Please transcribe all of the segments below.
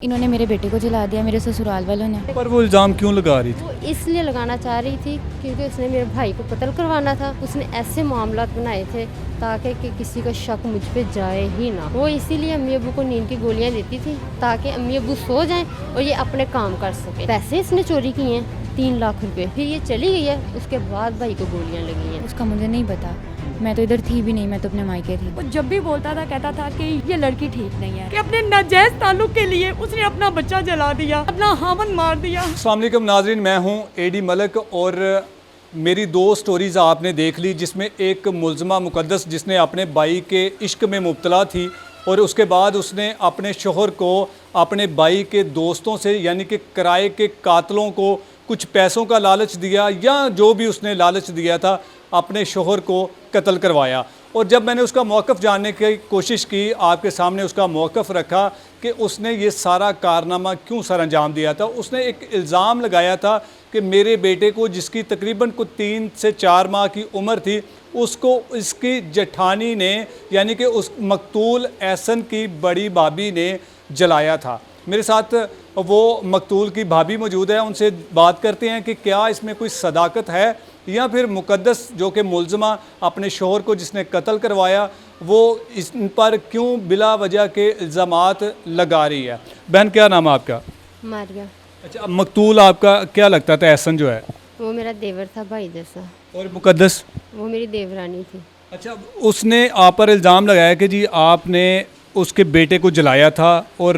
इन्होंने मेरे बेटे को जला दिया, मेरे ससुराल वालों ने। पर वो इल्ज़ाम क्यों लगा रही थी? वो इसलिए लगाना चाह रही थी क्योंकि उसने मेरे भाई को कत्ल करवाना था। उसने ऐसे मामलात बनाए थे ताकि कि किसी का शक मुझ पे जाए ही ना। वो इसीलिए अम्मी अबू को नींद की गोलियां देती थी ताकि अम्मी अबू सो जाएं और ये अपने काम कर सके। पैसे इसने चोरी किए हैं 3 लाख रुपए, फिर ये चली गई है। उसके बाद भाई को गोलियां लगी हैं। उसका मुझे नहीं पता, मैं तो इधर थी भी नहीं, मैं तो अपने मायके थी। वो जब भी बोलता था कहता था कि ये लड़की ठीक नहीं है, कि अपने नाजायज ताल्लुक के लिए उसने अपना बच्चा जला दिया, अपना हामन मार दिया। अस्सलाम वालेकुम नाज़रीन, मैं हूं एडी मलक और मेरी 2 स्टोरीज़ आपने देख ली, जिसमें एक मुल्ज़मा मुक़द्दस जिसने अपने भाई के इश्क में मुब्तला थी और उसके बाद उसने अपने शोहर को अपने भाई के दोस्तों से यानी कि किराए के कातलों को कुछ पैसों का लालच दिया या जो भी उसने लालच दिया था, अपने शोहर को कत्ल करवाया। और जब मैंने उसका मौक़िफ़ जानने की कोशिश की, आपके सामने उसका मौक़िफ़ रखा कि उसने ये सारा कारनामा क्यों सर अंजाम दिया था। उसने एक इल्ज़ाम लगाया था कि मेरे बेटे को, जिसकी तकरीबन कुछ 3 से 4 माह की उम्र थी, उसको इसकी जेठानी ने यानी कि उस मकतूल एहसन की बड़ी भाभी ने जलाया था। मेरे साथ वो मकतूल की भाभी मौजूद है, उनसे बात करते हैं कि क्या इसमें कोई सदाकत है या फिर मुक़द्दस जो कि मुल्ज़मा अपने शोहर को जिसने कत्ल करवाया वो इस पर क्यों बिला वजह के इल्ज़ामात लगा रही है। बहन, क्या नाम है आपका? मारिया। अच्छा, मकतूल आपका क्या लगता था? एहसन जो है वो मेरा देवर था, भाई जैसा। और मुक़द्दस? वो मेरी देवरानी थी। अच्छा, उसने आप पर इल्ज़ाम लगाया कि जी आपने उसके बेटे को जलाया था, और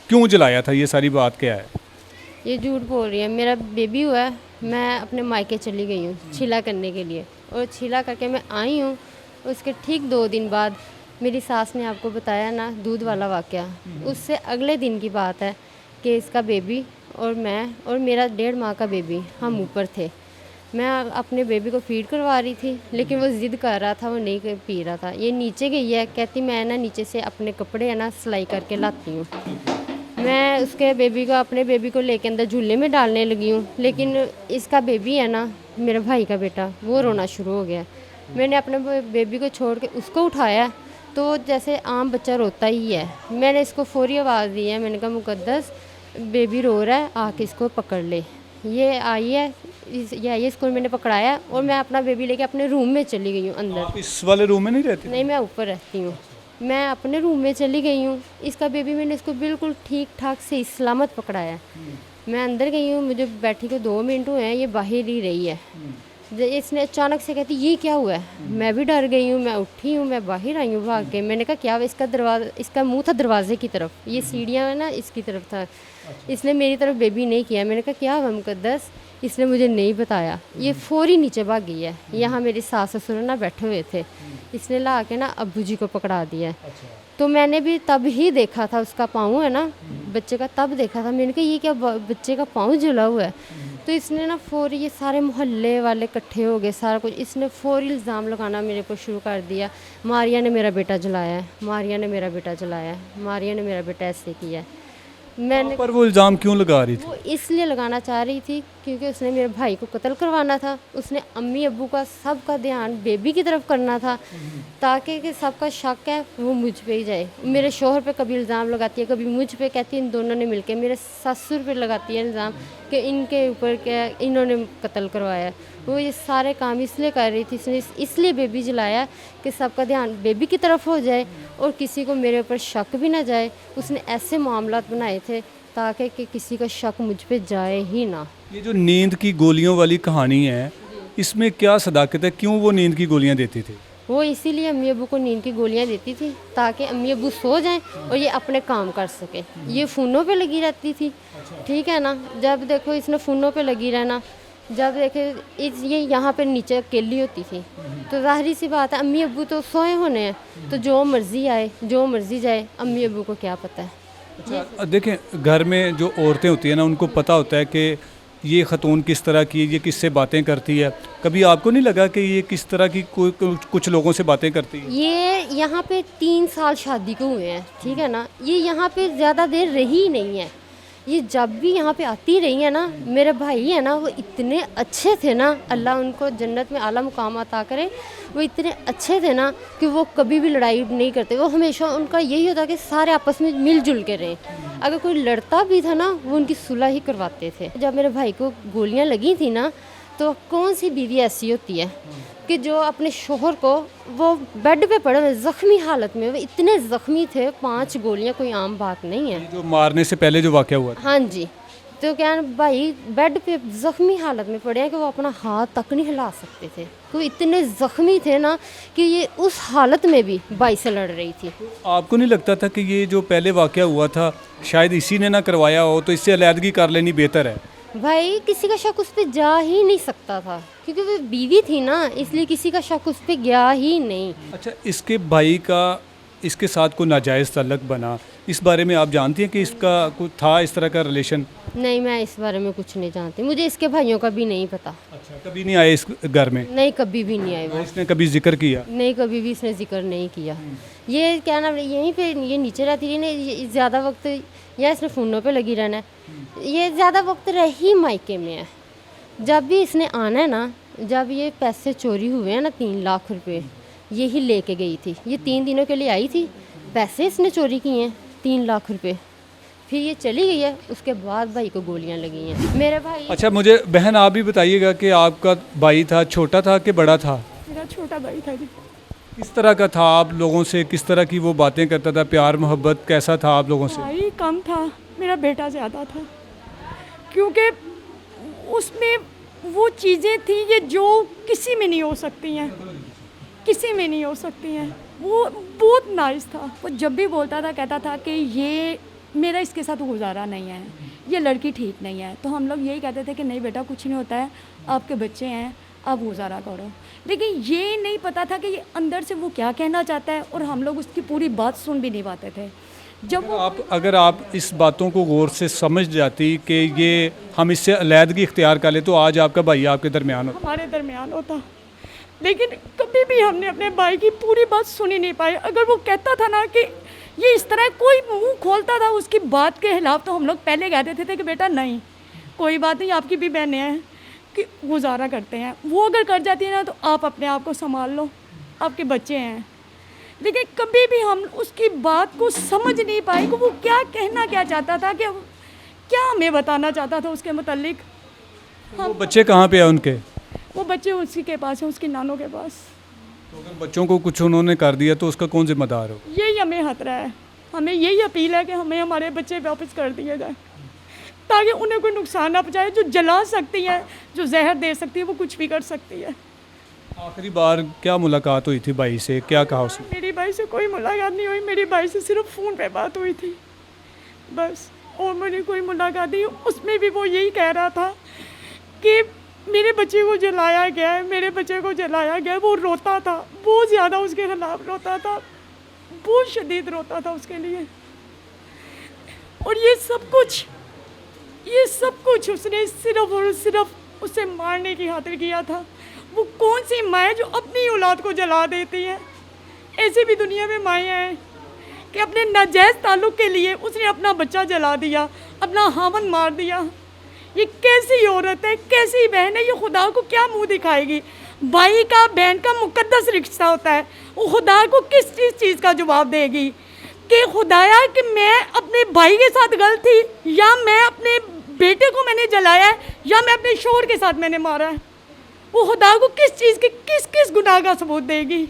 क्यों जलाया था, ये सारी बात क्या है? ये झूठ बोल रही है। मेरा बेबी हुआ है, मैं अपने मायके चली गई हूँ छिला करने के लिए, और छिला करके मैं आई हूँ। उसके ठीक 2 दिन बाद मेरी सास ने आपको बताया ना दूध वाला वाक़या, उससे अगले दिन की बात है कि इसका बेबी और मैं और मेरा 1.5 माह का बेबी हम ऊपर थे। मैं अपने बेबी को फीड करवा रही थी, लेकिन वो ज़िद कर रहा था, वो नहीं पी रहा था। ये नीचे गई है, कहती मैं ना नीचे से अपने कपड़े है ना सिलाई करके लाती हूँ। मैं उसके बेबी को, अपने बेबी को लेके अंदर झूले में डालने लगी हूँ, लेकिन इसका बेबी है ना, मेरे भाई का बेटा, वो रोना शुरू हो गया। मैंने अपने बेबी को छोड़ के उसको उठाया, तो जैसे आम बच्चा रोता ही है। मैंने इसको फौरी आवाज़ दी है, मैंने कहा मुक़द्दस बेबी रो रहा है, आके इसको पकड़ ले। ये आई है, ये आई है, इसको मैंने पकड़ाया और मैं अपना बेबी लेके अपने रूम में चली गई हूँ अंदर। आप इस वाले रूम में नहीं रहती? नहीं, मैं ऊपर रहती हूँ। मैं अपने रूम में चली गई हूँ। इसका बेबी मैंने इसको बिल्कुल ठीक ठाक से सलामत पकड़ाया। मैं अंदर गई हूँ, मुझे बैठी को 2 मिनट हुए हैं, ये बाहर ही रही है। इसने अचानक से कहती ये क्या हुआ है। मैं भी डर गई हूँ, मैं उठी हूँ, मैं बाहर आई हूँ भाग के। मैंने कहा क्या हुआ? इसका मुंह था दरवाजे की तरफ, ये सीढ़ियाँ है ना इसकी तरफ था। इसने मेरी तरफ बेबी नहीं किया। मैंने कहा क्या हुआ मुक़द्दस? इसने मुझे नहीं बताया। ये फौरी नीचे भाग गई है। यहाँ मेरी सास ससुर ना बैठे हुए थे, इसने ला के ना अब्बू जी को पकड़ा दिया। तो मैंने भी तब ही देखा था, उसका पाँव है ना बच्चे का, तब देखा था। मैंने कहा ये क्या बच्चे का पाँव जला हुआ है। तो इसने ना फौरी, ये सारे मोहल्ले वाले इकट्ठे हो गए, सारा कुछ इसने फौरी इल्ज़ाम लगाना मेरे को शुरू कर दिया। मारिया ने मेरा बेटा जलाया है, मारिया ने मेरा बेटा जलाया है, मारिया ने मेरा बेटा ऐसे किया है। मैंने पर वो इल्ज़ाम क्यों लगा रही थी? वो इसलिए लगाना चाह रही थी क्योंकि उसने मेरे भाई को कत्ल करवाना था। उसने अम्मी अब्बू का सबका ध्यान बेबी की तरफ करना था ताकि कि सबका शक है वो मुझ पे ही जाए। मेरे शोहर पे कभी इल्ज़ाम लगाती है, कभी मुझ पे, कहती है इन दोनों ने मिलके। मेरे ससुर पे लगाती है इल्ज़ाम कि इनके ऊपर क्या इन्होंने कत्ल करवाया। वो ये सारे काम इसलिए कर रही थी, इसने इसलिए बेबी जलाया कि सबका ध्यान बेबी की तरफ हो जाए और किसी को मेरे ऊपर शक भी ना जाए। उसने ऐसे मामलात बनाए थे ताकि कि किसी का शक मुझ पे जाए ही ना। ये जो नींद की गोलियों वाली कहानी है, इसमें क्या सदाकत है? क्यों वो नींद की गोलियां देती थी? वो इसीलिए अम्मी अबू को नींद की गोलियां देती थी ताकि अम्मी अबू सो जाएं और ये अपने काम कर सके। ये फ़ोनों पे लगी रहती थी, ठीक है ना। जब देखो इसने फ़ोनों पे लगी रहना, जब देखे ये यहाँ पे नीचे अकेली होती थी, तो ज़ाहिर सी बात है अम्मी अबू तो सोए होने हैं, तो जो मर्ज़ी आए जो मर्ज़ी जाए, अम्मी अबू को क्या पता है। अच्छा, देखें, घर में जो औरतें होती हैं ना, उनको पता होता है कि ये ख़तून किस तरह की, ये किससे बातें करती है। कभी आपको नहीं लगा कि ये किस तरह की कुछ लोगों से बातें करती है? ये यहाँ पे 3 साल शादी को हुए हैं, ठीक है ना। ये यहाँ पे ज़्यादा देर रही ही नहीं है। ये जब भी यहाँ पे आती रही है ना, मेरे भाई है ना, वो इतने अच्छे थे ना, अल्लाह उनको जन्नत में आला मुकाम अता करे। वो इतने अच्छे थे ना कि वो कभी भी लड़ाई नहीं करते। वो हमेशा उनका यही होता कि सारे आपस में मिलजुल के रहें। अगर कोई लड़ता भी था ना, वो उनकी सुलह ही करवाते थे। जब मेरे भाई को गोलियां लगी थी ना, तो कौन सी बीवी ऐसी होती है कि जो अपने शोहर को, वो बेड पे पड़े हुए ज़ख्मी हालत में, वो इतने ज़ख्मी थे, 5 गोलियां कोई आम बात नहीं है। जो मारने से पहले जो वाक़या हुआ था। हाँ जी, तो क्या है, भाई बेड पे ज़ख्मी हालत में पड़े हैं कि वो अपना हाथ तक नहीं हिला सकते थे। तो इतने ज़ख्मी थे ना कि ये उस हालत में भी भाई से लड़ रही थी। आपको नहीं लगता था कि ये जो पहले वाक़या हुआ था शायद इसी ने ना करवाया हो, तो इससे अलहदगी कर लेनी बेहतर है? भाई किसी का शक उस पर जा ही नहीं सकता था, क्योंकि वो बीवी थी ना, इसलिए किसी का शक उस पर गया ही नहीं। अच्छा, इसके भाई का इसके साथ कोई नाजायज़ तल्लक बना, इस बारे में आप जानती हैं कि इसका कुछ था इस तरह का रिलेशन? नहीं, मैं इस बारे में कुछ नहीं जानती, मुझे इसके भाइयों का भी नहीं पता। अच्छा, कभी नहीं आए इस घर में? नहीं, कभी भी नहीं आए वो। इसने कभी जिक्र किया? नहीं, कभी भी इसने जिक्र नहीं किया। ये क्या नाम, यहीं पे ये नीचे रहती रही ना, ज़्यादा वक्त या इसने फ़ोनों पे लगी रहना है। ये ज़्यादा वक्त रही मायके में है। जब भी इसने आना है ना, जब ये पैसे चोरी हुए हैं ना 3 लाख रुपए, यही लेके गई थी। ये 3 दिनों के लिए आई थी, पैसे इसने चोरी किए हैं 3 लाख रुपए, फिर ये चली गई है। उसके बाद भाई को गोलियां लगी हैं। मेरे भाई। अच्छा, मुझे बहन आप भी बताइएगा कि आपका भाई था, छोटा था कि बड़ा था? मेरा छोटा भाई था जी। किस तरह का था? आप लोगों से किस तरह की वो बातें करता था? प्यार मोहब्बत कैसा था आप लोगों से? भाई कम था, मेरा बेटा ज़्यादा था, क्योंकि उसमें वो चीज़ें थी ये जो किसी में नहीं हो सकती हैं, किसी में नहीं हो सकती हैं। वो बहुत नाइस था। वो जब भी बोलता था, कहता था कि ये मेरा इसके साथ गुजारा नहीं है, ये लड़की ठीक नहीं है। तो हम लोग यही कहते थे कि नहीं बेटा, कुछ नहीं होता है, आपके बच्चे हैं, आप गुजारा करो। लेकिन ये नहीं पता था कि ये अंदर से वो क्या कहना चाहता है, और हम लोग उसकी पूरी बात सुन भी नहीं पाते थे। जब अगर आप इस बातों को गौर से समझ जाती कि ये हम इससे अलहदगी इख्तियार कर ले, तो आज आपका भाई आपके दरमियान होता? हमारे दरमियान होता। लेकिन कभी भी हमने अपने भाई की पूरी बात सुनी नहीं पाई। अगर वो कहता था ना कि ये इस तरह, कोई मुंह खोलता था उसकी बात के खिलाफ, तो हम लोग पहले कह देते थे कि बेटा नहीं, कोई बात नहीं, आपकी भी बहनें हैं, कि गुजारा करते हैं। वो अगर कर जाती है ना, तो आप अपने आप को संभाल लो, आपके बच्चे हैं। लेकिन कभी भी हम उसकी बात को समझ नहीं पाए कि वो क्या कहना क्या चाहता था, कि क्या हमें बताना चाहता था उसके मुतालिक। वो बच्चे कहाँ पे है उनके? वो बच्चे उसी के पास हैं, उसकी नानों के पास। तो अगर बच्चों को कुछ उन्होंने कर दिया तो उसका कौन जिम्मेदार हो? यही हमें खतरा है। हमें यही अपील है कि हमें हमारे बच्चे वापस कर दिए जाए, ताकि उन्हें कोई नुकसान ना पहुंचाए। जो जला सकती है, जो जहर दे सकती है, वो कुछ भी कर सकती है। आखिरी बार क्या मुलाकात हुई थी भाई से? क्या कहा उसने? मेरी भाई से कोई मुलाकात नहीं हुई, मेरी भाई से सिर्फ फ़ोन पे बात हुई थी बस, और मेरी कोई मुलाकात नहीं। उसमें भी वो यही कह रहा था कि मेरे बच्चे को जलाया गया है, मेरे बच्चे को जलाया गया है। वो रोता था, बहुत ज़्यादा उसके खिलाफ रोता था, बहुत शदीद रोता था उसके लिए। और ये सब कुछ उसने सिर्फ और सिर्फ उसे मारने की खातिर किया था। वो कौन सी माँ है जो अपनी औलाद को जला देती है? ऐसे भी दुनिया में माएँ हैं कि अपने नाजायज़ ताल्लुक़ के लिए उसने अपना बच्चा जला दिया, अपना हामन मार दिया। ये कैसी औरत है, कैसी बहन है? ये खुदा को क्या मुंह दिखाएगी? भाई का, बहन का मुकद्दस रिश्ता होता है, वो खुदा को किस चीज़ का जवाब देगी कि खुदाया कि मैं अपने भाई के साथ गलत थी, या मैं अपने बेटे को मैंने जलाया है, या मैं अपने शोहर के साथ मैंने मारा है? वो खुदा को किस चीज़ के किस गुनाह का सबूत देगी?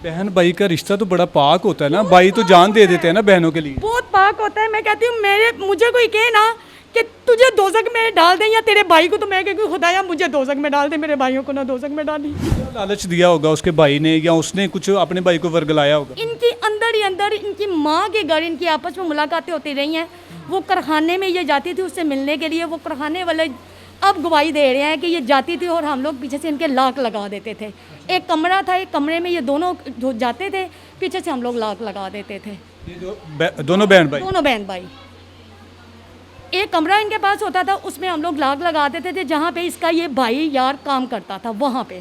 बहन भाई का रिश्ता तो बड़ा पाक होता है ना, भाई तो जान दे देते हैं ना बहनों के लिए। बहुत पाक होता है। मैं कहती हूँ, मुझे कोई कहे ना कि तुझे दोज़ख में डाल दें या तेरे भाई को, तो मैं कहती हूँ खुदाया मुझे दोज़ख में डाल दे, मेरे भाइयों को ना दोज़ख में डाली। लालच दिया होगा उसके भाई ने, या उसने कुछ अपने भाई को वर्गलाया होगा? इनकी अंदर ही अंदर इनकी माँ के घर इनकी आपस में मुलाकातें होती रही हैं। वो कारखाने में ये जाती थी उससे मिलने के लिए। वो कारखाने वाले अब गवाही दे रहे हैं कि ये जाती थी और हम लोग पीछे से इनके लाक लगा देते थे। एक कमरा था, एक कमरे में ये दोनों जाते थे, पीछे से हम लोग लाक लगा देते थे। ये जो दोनों बहन भाई एक कमरा इनके पास होता था, उसमें हम लोग लाक लगा देते थे, जहाँ पे इसका ये भाई यार काम करता था वहाँ पे।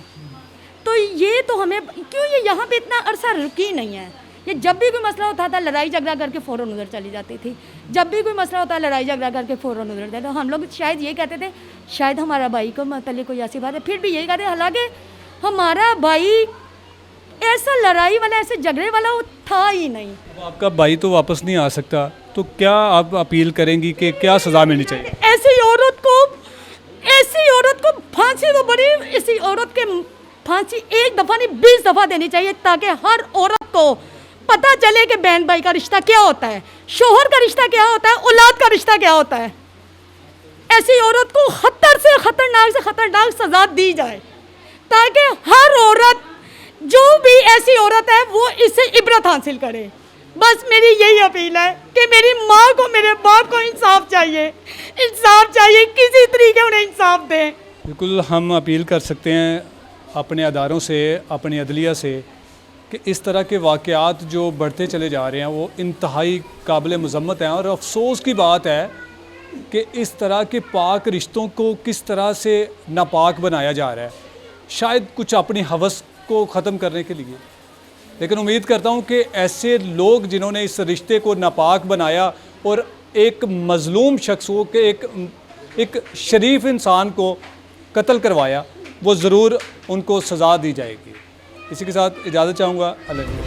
तो ये तो हमें क्यों ये यहाँ पे इतना अरसा रुकी नहीं है? ये जब भी कोई मसला होता था लड़ाई झगड़ा करके फ़ौरन उधर चली जाती थी। जब भी कोई मसला होता लड़ाई झगड़ा करके फ़ौरन उधर जाते। तो हम लोग शायद ये कहते थे शायद हमारा भाई को मतलब कोई ऐसी बात है, फिर भी यही कहते, हालांकि हमारा भाई ऐसा लड़ाई वाला, ऐसे झगड़े वाला वो था ही नहीं। आपका भाई तो वापस नहीं आ सकता, तो क्या आप अपील करेंगी कि क्या सज़ा मिलनी चाहिए? ऐसी औरत को फांसी तो बड़ी, ऐसी औरत के फांसी एक दफ़ा नहीं 20 दफ़ा देनी चाहिए, ताकि हर औरत को पता चले कि बहन भाई का रिश्ता क्या होता है, शोहर का रिश्ता क्या होता है, औलाद का रिश्ता क्या होता है। ऐसी औरत को खतर से खतरनाक सज़ा दी जाए, ताकि हर औरत, जो भी ऐसी औरत है, वो इससे इबरत हासिल करे। बस मेरी यही अपील है कि मेरी माँ को, मेरे बाप को इंसाफ चाहिए, किसी तरीके उन्हें इंसाफ दें। बिल्कुल हम अपील कर सकते हैं अपने अदारों से, अपनी अदलिया से, कि इस तरह के वाक़यात जो बढ़ते चले जा रहे हैं वो इंतहाई काबिल मज़म्मत हैं। और अफसोस की बात है कि इस तरह के पाक रिश्तों को किस तरह से नापाक बनाया जा रहा है, शायद कुछ अपनी हवस को ख़त्म करने के लिए। लेकिन उम्मीद करता हूँ कि ऐसे लोग जिन्होंने इस रिश्ते को नापाक बनाया और एक मज़लूम शख्स को, के एक शरीफ इंसान को कत्ल करवाया, वो ज़रूर उनको सज़ा दी जाएगी। इसी के साथ इजाज़त चाहूँगा। अल्लाह।